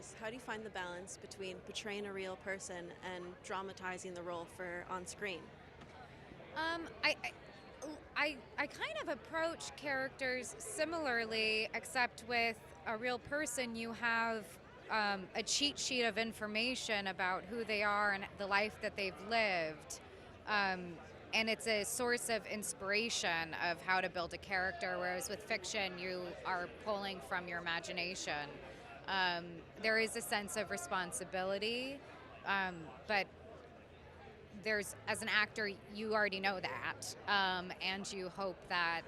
actress, how do you find the balance between portraying a real person and dramatizing the role for on screen? Um, I, I kind of approach characters similarly, except with a real person, you have a cheat sheet of information about who they are and the life that they've lived. Um, and it's a source of inspiration of how to build a character, whereas with fiction, you are pulling from your imagination. Um, there is a sense of responsibility, um, but as an actor, you already know that, and you hope that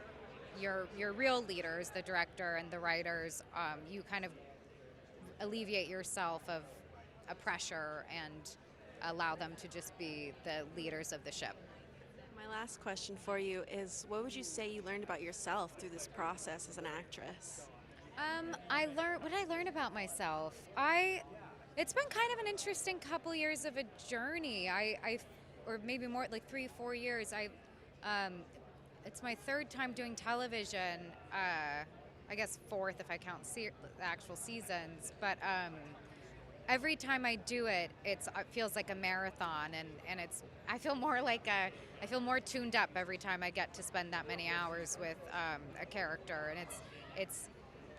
your real leaders, the director and the writers, you kind of alleviate yourself of a pressure and allow them to just be the leaders of the ship. My last question for you is what would you say you learned about yourself through this process as an actress? What did I learn about myself? It's been kind of an interesting couple years of a journey. Or maybe more like 3, 4 years. Um, it's my third time doing television. I guess fourth if I count the actual seasons. But every time I do it, it feels like a marathon, and I feel more tuned up every time I get to spend that many hours with a character, and it's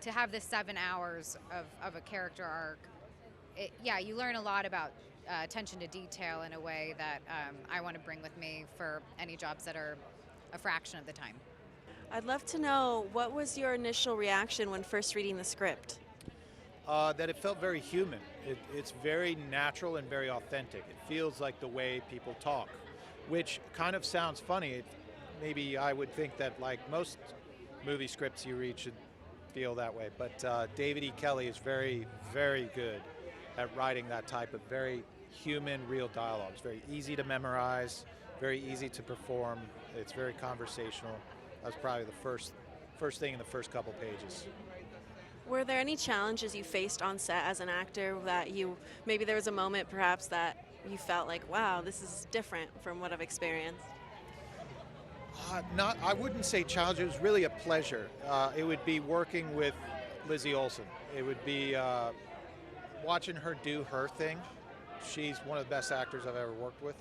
to have the 7 hours of a character arc. Yeah, you learn a lot about attention to detail in a way that I want to bring with me for any jobs that are a fraction of the time. I'd love to know what was your initial reaction when first reading the script? That it felt very human. It's very natural and very authentic. It feels like the way people talk, which kind of sounds funny. Maybe I would think that like most movie scripts you read should feel that way, but David E. Kelley is very, very good at writing that type of very human, real dialogue. It's very easy to memorize, very easy to perform. It's very conversational. That was probably the first thing in the first couple pages. Were there any challenges you faced on set as an actor that maybe there was a moment perhaps that you felt like, wow, this is different from what I've experienced? I wouldn't say challenge. It was really a pleasure. It would be working with Lizzie Olsen. It would be watching her do her thing. She's one of the best actors I've ever worked with,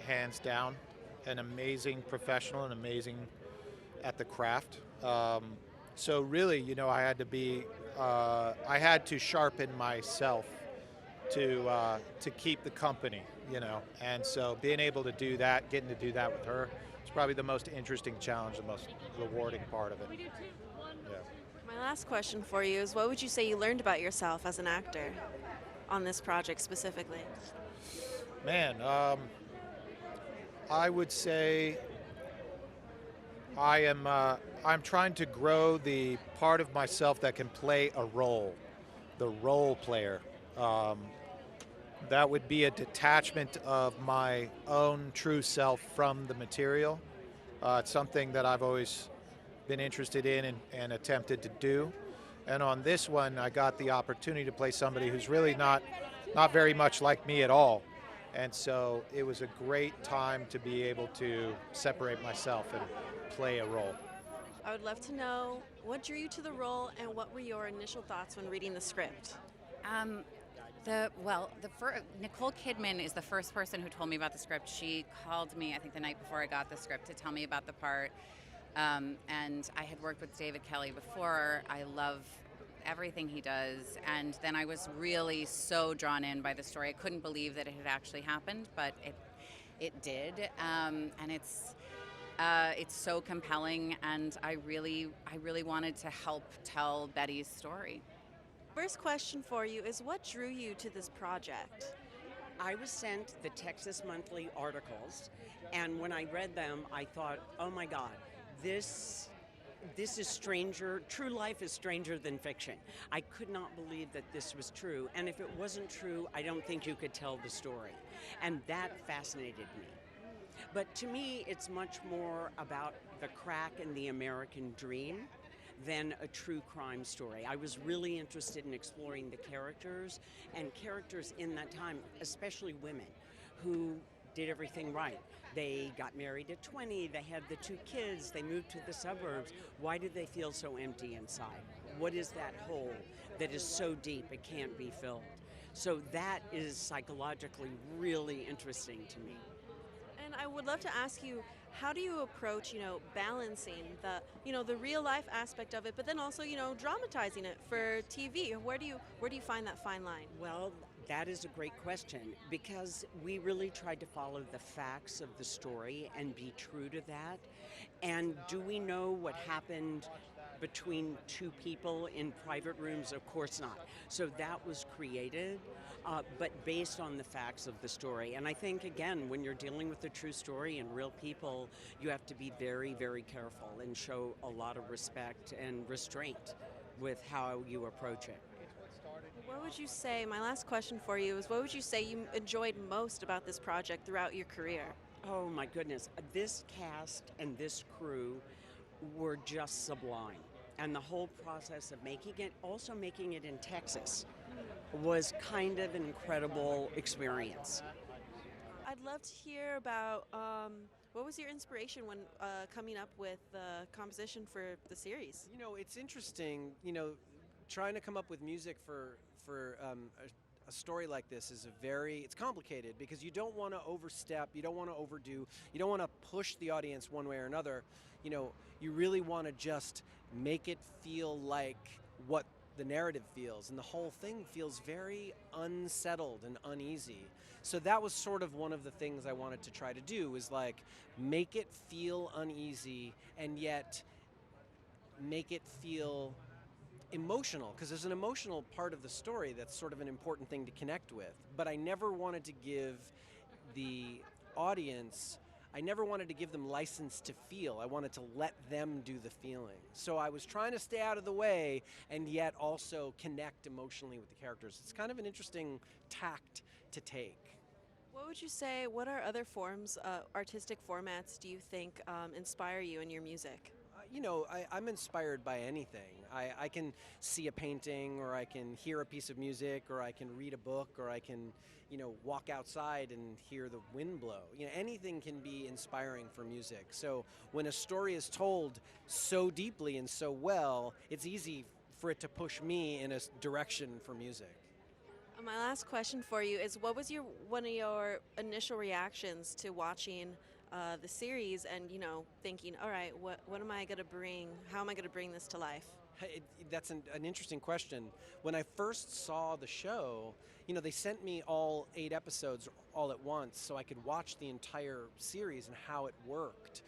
hands down. An amazing professional and amazing at the craft. So really, I had to sharpen myself to keep the company, And so being able to do that, getting to do that with her, it's probably the most interesting challenge, the most rewarding part of it. Yeah. My last question for you is what would you say you learned about yourself as an actor on this project specifically? Man, I would say I'm trying to grow the part of myself that can play a role, the role player. That would be a detachment of my own true self from the material. It's something that I've always been interested in and attempted to do. And on this one, I got the opportunity to play somebody who's really not very much like me at all. And so it was a great time to be able to separate myself and play a role. I would love to know what drew you to the role and what were your initial thoughts when reading the script? Nicole Kidman is the first person who told me about the script. She called me, I think, the night before I got the script to tell me about the part. And I had worked with David Kelley before. I love everything he does. And then I was really so drawn in by the story. I couldn't believe that it had actually happened, but it did. And it's so compelling, and I really wanted to help tell Betty's story. First question for you is what drew you to this project? I was sent the Texas Monthly articles, and when I read them, I thought, oh my God, this is stranger. True life is stranger than fiction. I could not believe that this was true, and if it wasn't true, I don't think you could tell the story. And that fascinated me. But to me, it's much more about the crack in the American dream than a true crime story. I was really interested in exploring the characters and characters in that time, especially women who did everything right. They got married at 20, they had the 2 kids, they moved to the suburbs. Why did they feel so empty inside? What is that hole that is so deep it can't be filled? So that is psychologically really interesting to me. And I would love to ask you, how do you approach, balancing the real life aspect of it, but then also, dramatizing it for TV? Where do you find that fine line? Well, that is a great question because we really tried to follow the facts of the story and be true to that. And do we know what happened between two people in private rooms? Of course not. So that was created, but based on the facts of the story. And I think, again, when you're dealing with a true story and real people, you have to be very, very careful and show a lot of respect and restraint with how you approach it. What would you say, my last question for you is, what would you say you enjoyed most about this project throughout your career? Oh my goodness, this cast and this crew were just sublime. And the whole process of making it, also making it in Texas, was kind of an incredible experience. I'd love to hear about what was your inspiration when coming up with the composition for the series? It's interesting. Trying to come up with music for a story like this is it's complicated because you don't want to overstep, you don't want to overdo, you don't want to push the audience one way or another. You really want to just make it feel like what the narrative feels, and the whole thing feels very unsettled and uneasy. So that was sort of one of the things I wanted to try to do, is like make it feel uneasy and yet make it feel emotional, because there's an emotional part of the story that's sort of an important thing to connect with. But I never wanted to give the audience, I never wanted to give them license to feel. I wanted to let them do the feeling. So I was trying to stay out of the way and yet also connect emotionally with the characters. It's kind of an interesting tact to take. What would you say, what are other forms, artistic formats do you think inspire you in your music? I'm inspired by anything. I can see a painting, or I can hear a piece of music, or I can read a book, or I can, walk outside and hear the wind blow. Anything can be inspiring for music. So when a story is told so deeply and so well, it's easy for it to push me in a direction for music. My last question for you is, what was one of your initial reactions to watching the series and, thinking, all right, what am I going to bring? How am I going to bring this to life? That's an interesting question. When I first saw the show, they sent me all 8 episodes all at once so I could watch the entire series and how it worked.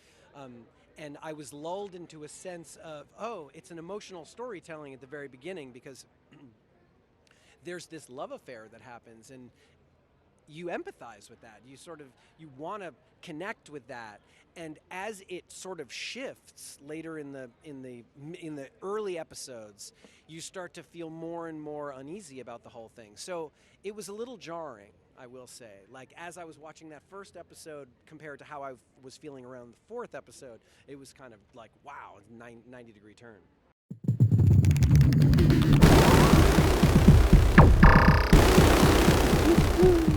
And I was lulled into a sense of, it's an emotional storytelling at the very beginning, because there's this love affair that happens, and you empathize with that. You want to connect with that, and as it sort of shifts later in the early episodes, you start to feel more and more uneasy about the whole thing. So it was a little jarring, I will say. Like, as I was watching that first episode compared to how I was feeling around the 4th episode, it was kind of like, wow, 90-degree turn. Woo!